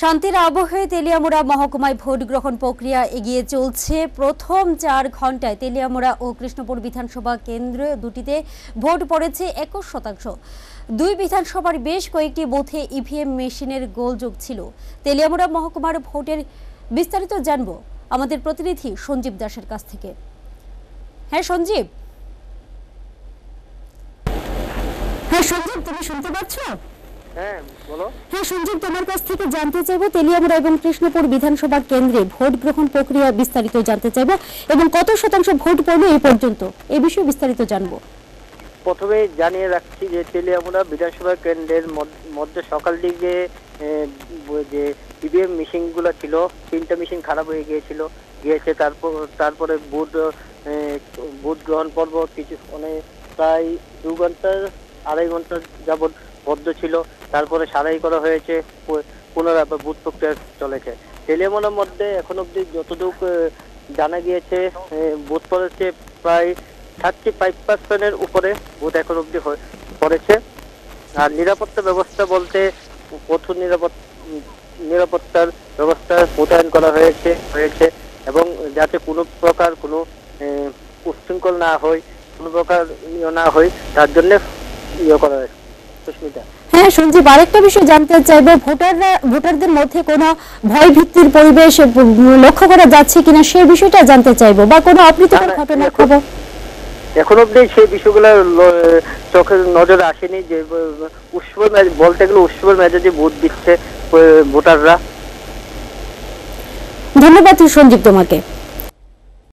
শান্তির আবহে তেলিয়ামুড়া মহকুমায় ভোট গ্রহণ প্রক্রিয়া এগিয়ে চলছে। প্রথম 4 ঘন্টায় তেলিয়ামুড়া ও কৃষ্ণপুর বিধানসভা কেন্দ্র দুটিতে ভোট পড়েছে 21%। দুই বিধানসভার বেশ কয়েকটি বুথে ইভিএম মেশিনের গোলযোগ ছিল। তেলিয়ামুড়া মহকুমার ভোটের বিস্তারিত জানবো আমাদের প্রতিনিধি সঞ্জীব দাসের কাছ থেকে। হ্যাঁ সঞ্জীব, তুমি শুনতে পাচ্ছ? হ্যাঁ বলো। হ্যাঁ সঞ্জীব, তোমার কাছ থেকে জানতে চাইবো তেলিয়ামুড়া এবং কৃষ্ণপুর বিধানসভা কেন্দ্রে ভোট গ্রহণ প্রক্রিয়া বিস্তারিত জানতে চাইবো এবং কত শতাংশ ভোট পড়লো এই পর্যন্ত, এই বিষয়ে বিস্তারিত জানবো। প্রথমে জানিয়ে রাখছি যে তেলিয়ামুড়া বিধানসভা কেন্দ্রের মধ্যে সকাল দিকে যে ইভিএম মেশিনগুলো ছিল, 3টা মেশিন খারাপ হয়ে গিয়েছে। তারপরে ভোট গ্রহণ পর্ব কিছু প্রায় 2 ঘন্টা 2.5 ঘন্টা যাবৎ বদ্ধ ছিল। তারপরে সারাই করা হয়েছে, পুনরায় বুথ প্রক্রিয়া চলেছে। তেলিয়ামুড়ার মধ্যে এখন অব্দি যতটুকু জানা গিয়েছে বুথ পড়েছে প্রায় 35% উপরে বুথ এখন অব্দি পড়েছে। আর নিরাপত্তা ব্যবস্থা বলতে কঠোর নিরাপত্তার ব্যবস্থা মোতায়েন করা হয়েছে এবং যাতে কোনো প্রকার কোনো উচ্ছৃঙ্খল না হয়, কোনো প্রকার না হয় তার জন্য করা হয়েছে। সুস্মিতা। হ্যাঁ সঞ্জীব, আরেকটা বিষয় জানতে চাইবো, ভোটারদের মধ্যে কোনো ভয় ভীতির পরিবেশ লক্ষ্য করা যাচ্ছে কিনা সেই বিষয়টা জানতে চাইবো, বা কোনো অপ্রীতিকর ঘটনার খবর? এখন অব্দি সেই বিষয়গুলো চোখের নজরে আসেনি। যে বলতে গেলে উৎসবের মেজাজে ভোট দিচ্ছে ভোটাররা। ধন্যবাদ সঞ্জীব তোমাকে।